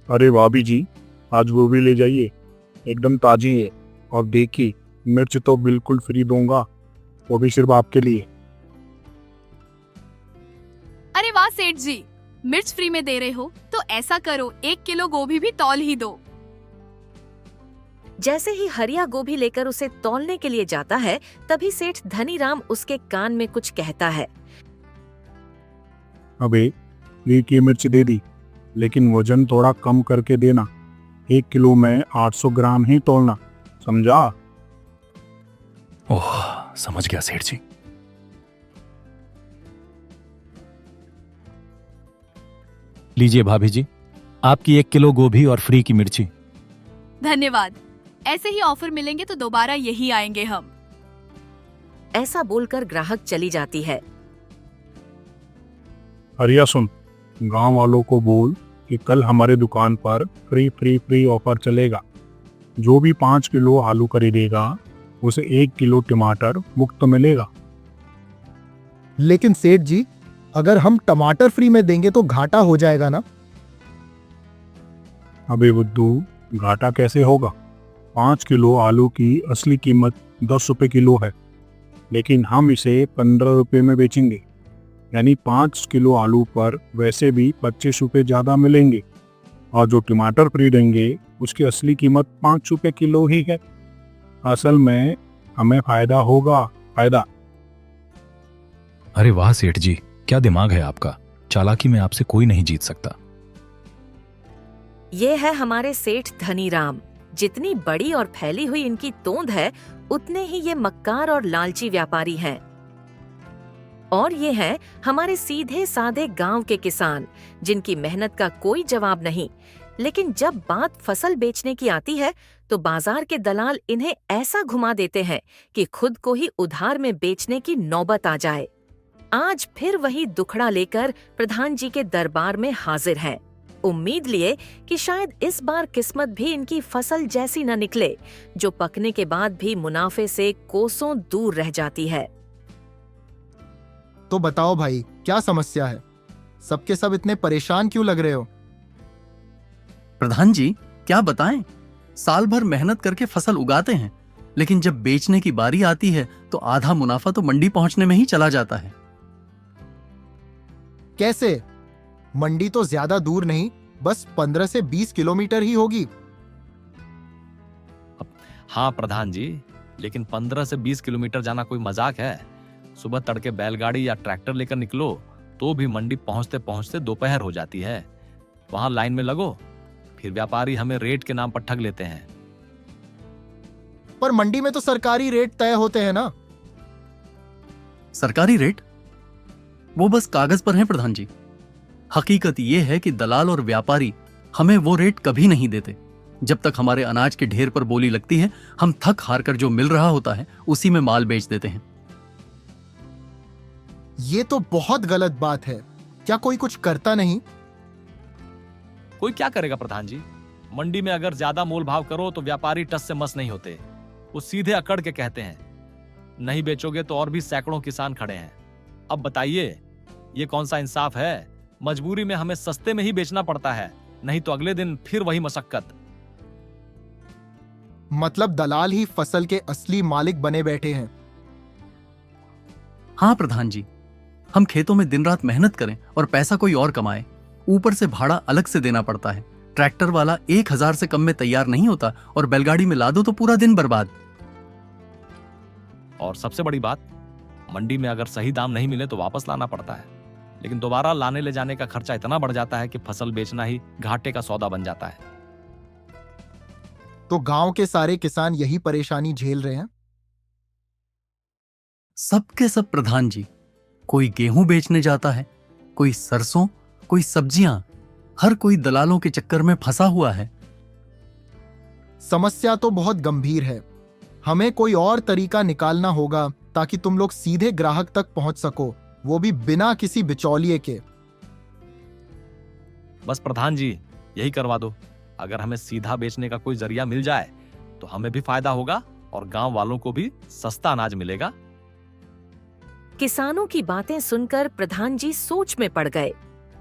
अरे भाभी जी, आज गोभी ले जाइए, एकदम ताजी है। और देखिए, मिर्च तो बिल्कुल फ्री दूंगा, वो भी सिर्फ आपके लिए। अरे वाह सेठ जी, मिर्च फ्री में दे रहे हो तो ऐसा करो 1 किलो गोभी भी तौल ही दो। जैसे ही हरिया गोभी लेकर उसे तौलने के लिए जाता है, तभी सेठ धनीराम उसके कान में कुछ कहता है। अबे, फ्री की मिर्च दे दी, लेकिन वजन थोड़ा कम करके देना। 1 किलो में 800 ग्राम ही तोलना, समझा? ओह, समझ गया सेठ जी। लीजिए भाभी जी, आपकी 1 किलो गोभी और फ्री की मिर्ची। धन्यवाद, ऐसे ही ऑफर मिलेंगे तो दोबारा यही आएंगे हम। ऐसा बोलकर ग्राहक चली जाती है। हरिया सुन, गांव वालों को बोल कि कल हमारे दुकान पर फ्री फ्री फ्री ऑफर चलेगा। जो भी 5 किलो आलू खरीदेगा उसे 1 किलो टमाटर मुफ्त मिलेगा। लेकिन सेठ जी, अगर हम टमाटर फ्री में देंगे तो घाटा हो जाएगा ना? अबे बुद्धू, घाटा कैसे होगा? 5 किलो आलू की असली कीमत 10 रुपए किलो है, लेकिन हम इसे 15 रुपए में बेचेंगे। यानी 5 किलो आलू पर वैसे भी 25 रुपए ज्यादा मिलेंगे, और जो टमाटर फ्री देंगे उसकी असली कीमत 5 रुपए किलो ही है। असल में हमें फायदा होगा, फायदा। अरे वाह सेठ जी, क्या दिमाग है आपका। चालाकी में आपसे कोई नहीं जीत सकता। ये है हमारे सेठ धनीराम। जितनी बड़ी और फैली हुई इनकी तोंद है, उतने ही ये मक्कार और लालची व्यापारी हैं। और ये हैं हमारे सीधे साधे गांव के किसान, जिनकी मेहनत का कोई जवाब नहीं। लेकिन जब बात फसल बेचने की आती है, तो बाजार के दलाल इन्हें ऐसा घुमा देते हैं कि खुद को ही उधार में बेचने की नौबत आ जाए। आज फिर वही दुखड़ा लेकर प्रधान जी के दरबार में हाजिर हैं। उम्मीद लिए कि शायद इस बार किस्मत भी इनकी फसल जैसी न निकले, जो पकने के बाद भी मुनाफे से कोसों दूर रह जाती है। तो बताओ भाई, क्या समस्या है? सबके सब इतने परेशान क्यों लग रहे हो? प्रधान जी, क्या बताएं, साल भर मेहनत करके फसल उगाते हैं, लेकिन जब बेचने की बारी आती है तो आधा मुनाफा तो मंडी पहुंचने में ही चला जाता है। कैसे? मंडी तो ज्यादा दूर नहीं, बस 15 से 20 किलोमीटर ही होगी। हाँ प्रधान जी, लेकिन 15 से 20 किलोमीटर जाना कोई मजाक है? सुबह तड़के बैलगाड़ी या ट्रैक्टर लेकर निकलो तो भी मंडी पहुंचते पहुंचते दोपहर हो जाती है। वहां लाइन में लगो, फिर व्यापारी हमें रेट के नाम पर ठग लेते हैं। पर मंडी में तो सरकारी रेट तय होते हैं ना? सरकारी रेट वो बस कागज पर हैं प्रधान जी। हकीकत ये है कि दलाल और व्यापारी हमें वो रेट कभी नहीं देते। जब तक हमारे अनाज के ढेर पर बोली लगती है, हम थक हार कर जो मिल रहा होता है उसी में माल बेच देते हैं। ये तो बहुत गलत बात है। क्या कोई कुछ करता नहीं? कोई क्या करेगा प्रधान जी? मंडी में अगर ज्यादा मोल भाव करो तो व्यापारी टस से मस नहीं होते। वो सीधे अकड़ के कहते हैं, नहीं बेचोगे तो और भी सैकड़ों किसान खड़े हैं। अब बताइए, ये कौन सा इंसाफ है? मजबूरी में हमें सस्ते में ही बेचना पड़ता है, नहीं तो अगले दिन फिर वही मशक्कत। मतलब दलाल ही फसल के असली मालिक बने बैठे हैं। हाँ प्रधान जी, हम खेतों में दिन रात मेहनत करें और पैसा कोई और कमाए, ऊपर से भाड़ा अलग से देना पड़ता है। ट्रैक्टर वाला 1000 से कम में तैयार नहीं होता, और बैलगाड़ी में ला दो तो पूरा दिन बर्बाद। और सबसे बड़ी बात, मंडी में अगर सही दाम नहीं मिले तो वापस लाना पड़ता है, लेकिन दोबारा लाने ले जाने का खर्चा इतना बढ़ जाता है कि फसल बेचना ही घाटे का सौदा बन जाता है। तो गांव के सारे किसान यही परेशानी झेल रहे हैं? सबके सब प्रधान जी, कोई गेहूं बेचने जाता है, कोई सरसों, कोई सब्जियां, हर कोई दलालों के चक्कर में फंसा हुआ है। समस्या तो बहुत गंभीर है। हमें कोई और तरीका निकालना होगा ताकि तुम लोग सीधे ग्राहक तक पहुंच सको, वो भी बिना किसी बिचौलिए के। बस प्रधान जी, यही करवा दो। अगर हमें सीधा बेचने का कोई जरिया मिल जाए तो हमें भी फायदा होगा और गांव वालों को भी सस्ता अनाज मिलेगा। किसानों की बातें सुनकर प्रधान जी सोच में पड़ गए।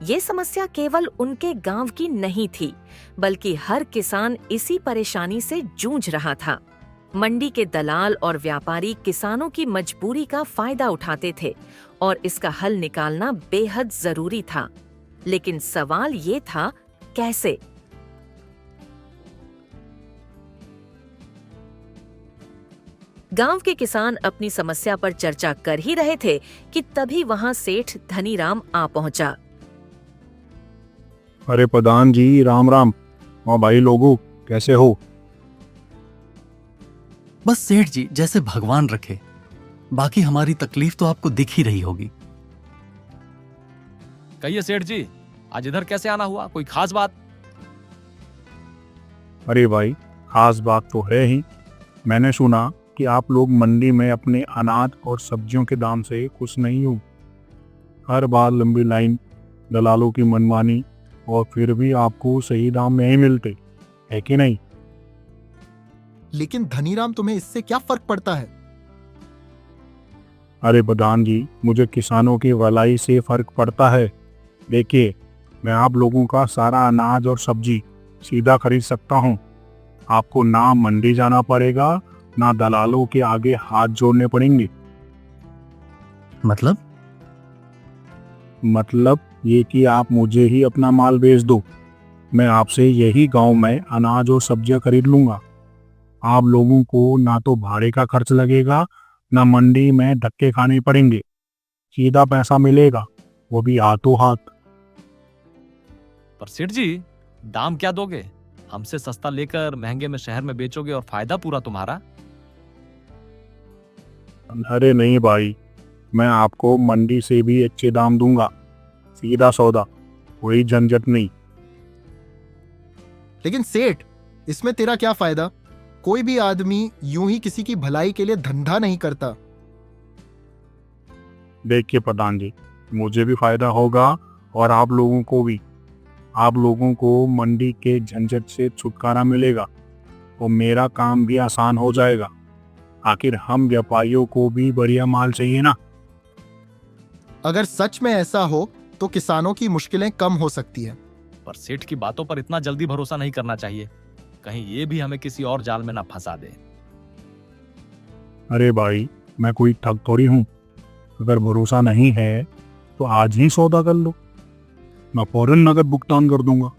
ये समस्या केवल उनके गांव की नहीं थी, बल्कि हर किसान इसी परेशानी से जूझ रहा था। मंडी के दलाल और व्यापारी किसानों की मजबूरी का फायदा उठाते थे और इसका हल निकालना बेहद जरूरी था। लेकिन सवाल ये था, कैसे? गांव के किसान अपनी समस्या पर चर्चा कर ही रहे थे कि तभी वहां सेठ धनीराम आ पहुंचा। अरे प्रधान जी, राम राम। और भाई लोगों, कैसे हो? बस सेठ जी, जैसे भगवान रखे। बाकी हमारी तकलीफ तो आपको दिख ही रही होगी। कहिए सेठ जी, आज इधर कैसे आना हुआ? कोई खास बात? अरे भाई, खास बात तो है ही। मैंने सुना कि आप लोग मंडी में अपने अनाज और सब्जियों के दाम से खुश नहीं हो। हर बार लंबी लाइन, दलालों की मनमानी, और फिर भी आपको सही दाम नहीं मिलते, है कि नहीं? लेकिन धनीराम, तुम्हें इससे क्या फर्क पड़ता है? अरे प्रधान जी, मुझे किसानों की भलाई से फर्क पड़ता है। देखिए, मैं आप लोगों का सारा अनाज और सब्जी सीधा खरीद सकता हूँ। आपको ना मंडी जाना पड़ेगा, ना दलालों के आगे हाथ जोड़ने पड़ेंगे। मतलब ये कि आप मुझे ही अपना माल बेच दो। मैं आपसे यही गांव में अनाज और सब्जियां खरीद लूंगा। आप लोगों को ना तो भाड़े का खर्च लगेगा, ना मंडी में धक्के खाने पड़ेंगे। सीधा पैसा मिलेगा, वो भी हाथों हाथ। पर सेठ जी, दाम क्या दोगे? हमसे सस्ता लेकर महंगे में शहर में बेचोगे और फायदा पूरा तुम्हारा। अरे नहीं भाई, मैं आपको मंडी से भी अच्छे दाम दूंगा। सीधा सौदा, कोई झंझट नहीं। लेकिन सेठ, इसमें तेरा क्या फायदा? कोई भी आदमी यूं ही किसी की भलाई के लिए धंधा नहीं करता। देखिए प्रधान जी, मुझे भी फायदा होगा और आप लोगों को भी। आप लोगों को मंडी के झंझट से छुटकारा मिलेगा और मेरा काम भी आसान हो जाएगा। आखिर हम व्यापारियों को भी बढ़िया माल चाहिए ना। अगर सच में ऐसा हो तो किसानों की मुश्किलें कम हो सकती है। पर सेठ की बातों पर इतना जल्दी भरोसा नहीं करना चाहिए। कहीं ये भी हमें किसी और जाल में ना फंसा दे। अरे भाई, मैं कोई ठग थोड़ी हूँ। अगर भरोसा नहीं है तो आज ही सौदा कर लो, मैं फौरन नकद भुगतान कर दूंगा।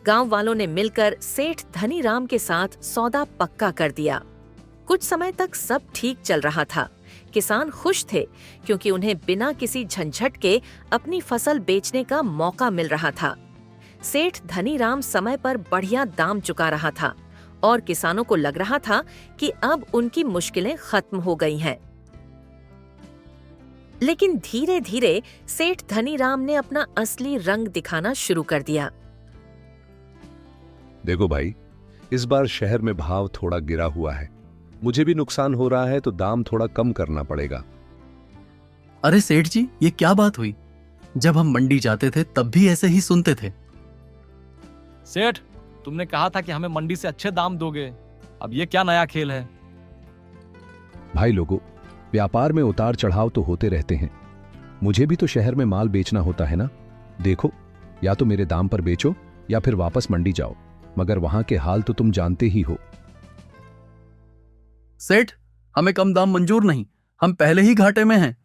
गांव वालों ने मिलकर सेठ धनीराम के साथ सौदा पक्का कर दिया। कुछ समय तक सब ठीक चल रहा था। किसान खुश थे क्योंकि उन्हें बिना किसी झंझट के अपनी फसल बेचने का मौका मिल रहा था। सेठ धनीराम समय पर बढ़िया दाम चुका रहा था और किसानों को लग रहा था कि अब उनकी मुश्किलें खत्म हो गई हैं। लेकिन धीरे धीरे सेठ धनीराम ने अपना असली रंग दिखाना शुरू कर दिया। देखो भाई, इस बार शहर में भाव थोड़ा गिरा हुआ है। मुझे भी नुकसान हो रहा है, तो दाम थोड़ा कम करना पड़ेगा। अरे सेठ जी, ये क्या बात हुई? जब हम मंडी जाते थे तब भी ऐसे ही सुनते थे। सेठ, तुमने कहा था कि हमें मंडी से अच्छे दाम दोगे। अब ये क्या नया खेल है? भाई लोगों, व्यापार में उतार चढ़ाव तो होते रहते हैं। मुझे भी तो शहर में माल बेचना होता है ना। देखो, या तो मेरे दाम पर बेचो या फिर वापस मंडी जाओ, मगर वहां के हाल तो तुम जानते ही हो। सेठ, हमें कम दाम मंजूर नहीं, हम पहले ही घाटे में हैं।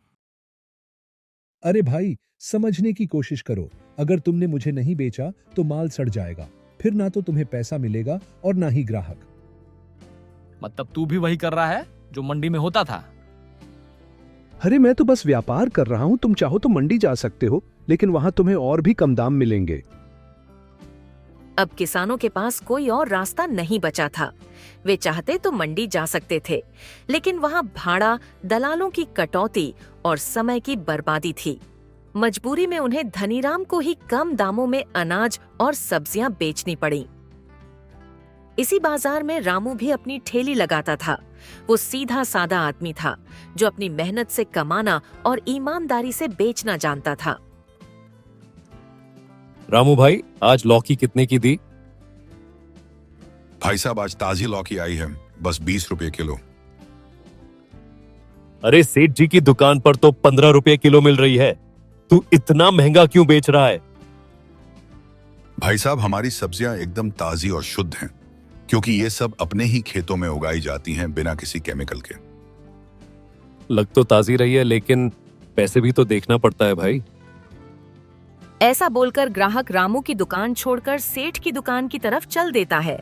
अरे भाई, समझने की कोशिश करो। अगर तुमने मुझे नहीं बेचा तो माल सड़ जाएगा, फिर ना तो तुम्हें पैसा मिलेगा और ना ही ग्राहक। मतलब तू भी वही कर रहा है जो मंडी में होता था? अरे मैं तो बस व्यापार कर रहा हूं। तुम चाहो तो मंडी जा सकते हो, लेकिन वहां तुम्हें और भी कम दाम मिलेंगे। अब किसानों के पास कोई और रास्ता नहीं बचा था। वे चाहते तो मंडी जा सकते थे, लेकिन वहां भाड़ा, दलालों की कटौती और समय की बर्बादी थी। मजबूरी में उन्हें धनीराम को ही कम दामों में अनाज और सब्जियां बेचनी पड़ी। इसी बाजार में रामू भी अपनी ठेली लगाता था। वो सीधा सादा आदमी था जो अपनी मेहनत से कमाना और ईमानदारी से बेचना जानता था। रामू भाई, आज लौकी कितने की दी? भाई साहब, आज ताजी लौकी आई है, बस 20 रुपए किलो। अरे सेठ जी की दुकान पर तो 15 रुपए किलो मिल रही है। तू इतना महंगा क्यों बेच रहा है? भाई साहब, हमारी सब्जियां एकदम ताजी और शुद्ध हैं, क्योंकि ये सब अपने ही खेतों में उगाई जाती हैं बिना किसी केमिकल के। लग तो ताजी रही है, लेकिन पैसे भी तो देखना पड़ता है भाई। ऐसा बोलकर ग्राहक रामू की दुकान छोड़कर सेठ की दुकान की तरफ चल देता है।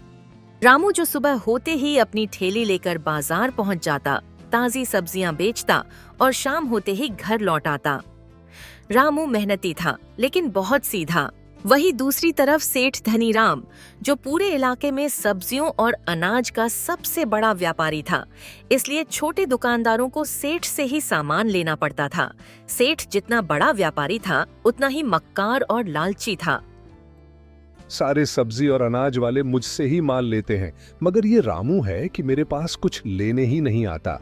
रामू जो सुबह होते ही अपनी ठेली लेकर बाजार पहुंच जाता, ताजी सब्जियां बेचता और शाम होते ही घर लौट आता। रामू मेहनती था, लेकिन बहुत सीधा। वही दूसरी तरफ सेठ धनीराम, जो पूरे इलाके में सब्जियों और अनाज का सबसे बड़ा व्यापारी था, इसलिए छोटे दुकानदारों को सेठ से ही सामान लेना पड़ता था। सेठ जितना बड़ा व्यापारी था, उतना ही मक्कार और लालची था। सारे सब्जी और अनाज वाले मुझसे ही माल लेते हैं, मगर ये रामू है कि मेरे पास कुछ लेने ही नहीं आता।